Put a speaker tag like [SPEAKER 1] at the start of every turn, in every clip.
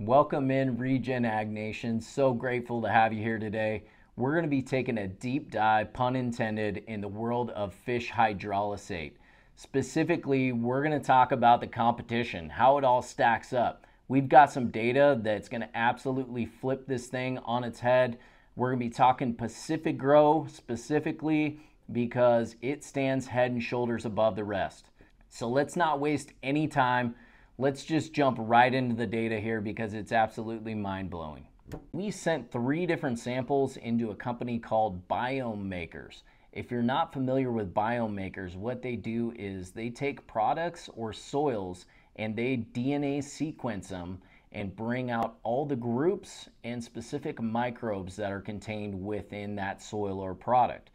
[SPEAKER 1] Welcome in RegenAg Nation. So grateful to have you here today. We're going to be taking a deep dive, pun intended, in the world of fish hydrolysate. Specifically, we're going to talk about the competition, how it all stacks up. We've got some data that's going to absolutely flip this thing on its head. We're going to be talking PacificGro specifically because it stands head and shoulders above the rest. So let's not waste any time. Let's just jump right into the data here because it's absolutely mind-blowing. We sent 3 different samples into a company called Biomakers. If you're not familiar with Biomakers, what they do is they take products or soils and they DNA sequence them and bring out all the groups and specific microbes that are contained within that soil or product.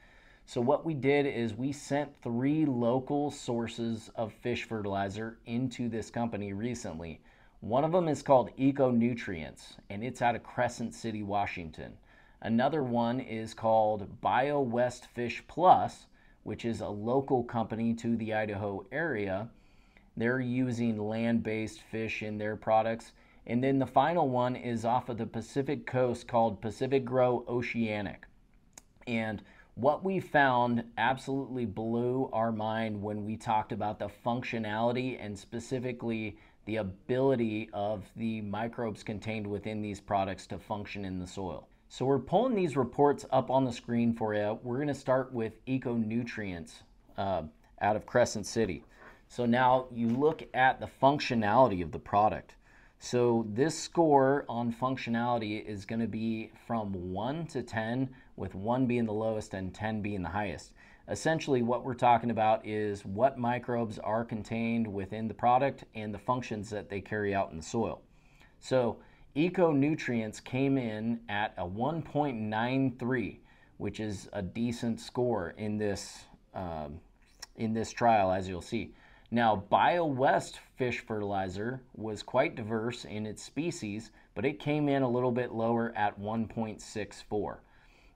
[SPEAKER 1] So what we did is we sent 3 local sources of fish fertilizer into this company recently. One of them is called Econutrients, and it's out of Crescent City, Washington. Another one is called BioWest Fish Plus, which is a local company to the Idaho area. They're using land-based fish in their products. And then the final one is off of the Pacific coast called PacificGro Oceanic. And what we found absolutely blew our mind when we talked about the functionality and specifically the ability of the microbes contained within these products to function in the soil. So we're pulling these reports up on the screen for you. We're going to start with Econutrients out of Crescent City. So now you look at the functionality of the product. So this score on functionality is going to be from 1 to 10, with 1 being the lowest and 10 being the highest. Essentially what we're talking about is what microbes are contained within the product and the functions that they carry out in the soil. So Econutrients came in at a 1.93, which is a decent score in this trial, as you'll see. Now, BioWest fish fertilizer was quite diverse in its species, but it came in a little bit lower at 1.64.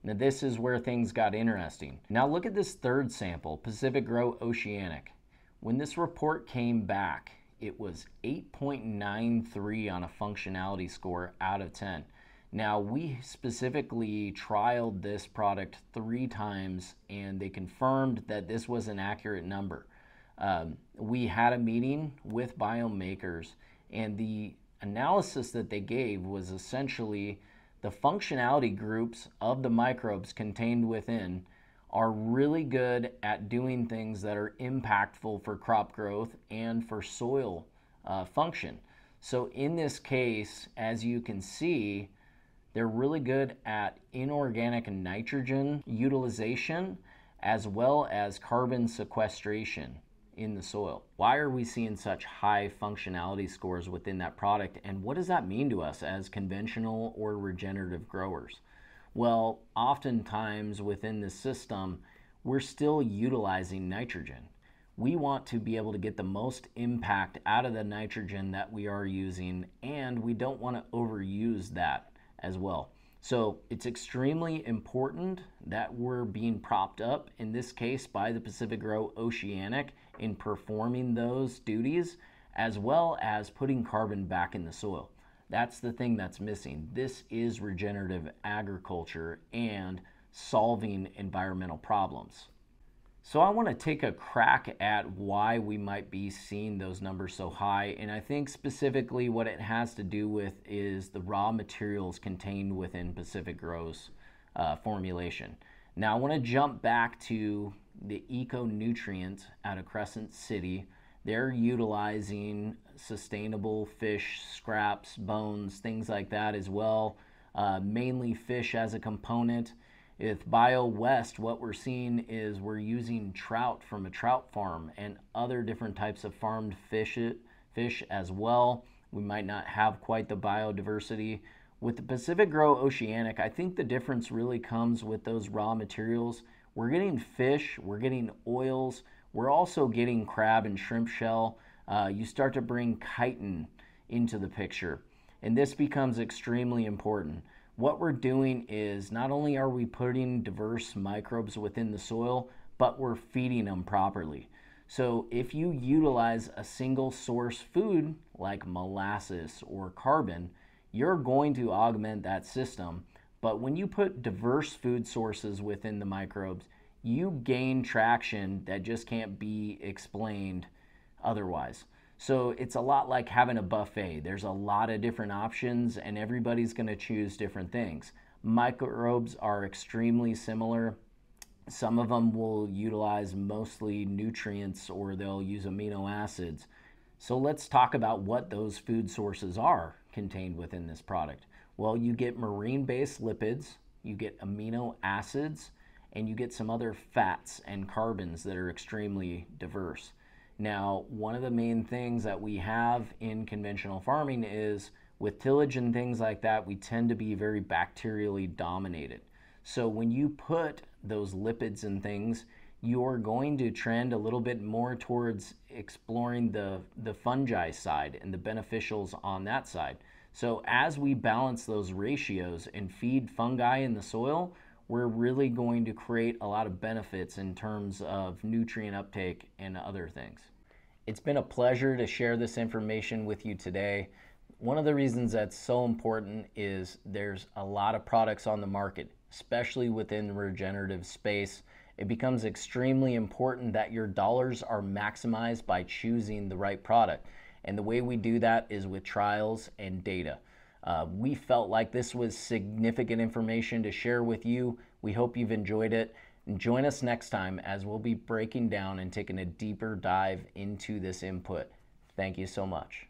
[SPEAKER 1] Now, this is where things got interesting. Now, look at this third sample, PacificGro Oceanic. When this report came back, it was 8.93 on a functionality score out of 10. Now, we specifically trialed this product 3 times, and they confirmed that this was an accurate number. We had a meeting with Biomakers, and the analysis that they gave was essentially the functionality groups of the microbes contained within are really good at doing things that are impactful for crop growth and for soil function. So in this case, as you can see, they're really good at inorganic nitrogen utilization as well as carbon sequestration in the soil. Why are we seeing such high functionality scores within that product, and what does that mean to us as conventional or regenerative growers? Well, oftentimes within the system, we're still utilizing nitrogen. We want to be able to get the most impact out of the nitrogen that we are using, and we don't want to overuse that as well. So it's extremely important that we're being propped up, in this case by the PacificGro Oceanic, in performing those duties, as well as putting carbon back in the soil. That's the thing that's missing. This is regenerative agriculture and solving environmental problems. So I want to take a crack at why we might be seeing those numbers so high, and I think specifically what it has to do with is the raw materials contained within PacificGro's formulation. Now I want to jump back to the Econutrient out of Crescent City. They're utilizing sustainable fish scraps, bones, things like that as well, mainly fish as a component. With BioWest, what we're seeing is we're using trout from a trout farm and other different types of farmed fish as well. We might not have quite the biodiversity. With the PacificGro Oceanic, I think the difference really comes with those raw materials. We're getting fish, we're getting oils, we're also getting crab and shrimp shell. You start to bring chitin into the picture, and this becomes extremely important. What we're doing is not only are we putting diverse microbes within the soil, but we're feeding them properly. So if you utilize a single source food like molasses or carbon, you're going to augment that system. But when you put diverse food sources within the microbes, you gain traction that just can't be explained otherwise. So it's a lot like having a buffet. There's a lot of different options and everybody's going to choose different things. Microbes are extremely similar. Some of them will utilize mostly nutrients or they'll use amino acids. So let's talk about what those food sources are contained within this product. Well, you get marine-based lipids, you get amino acids, and you get some other fats and carbons that are extremely diverse. Now, one of the main things that we have in conventional farming is with tillage and things like that, we tend to be very bacterially dominated. So when you put those lipids and things, you're going to trend a little bit more towards exploring the fungi side and the beneficials on that side. So as we balance those ratios and feed fungi in the soil, we're really going to create a lot of benefits in terms of nutrient uptake and other things. It's been a pleasure to share this information with you today. One of the reasons that's so important is there's a lot of products on the market, especially within the regenerative space. It becomes extremely important that your dollars are maximized by choosing the right product. And the way we do that is with trials and data. We felt like this was significant information to share with you. We hope you've enjoyed it. And join us next time as we'll be breaking down and taking a deeper dive into this input. Thank you so much.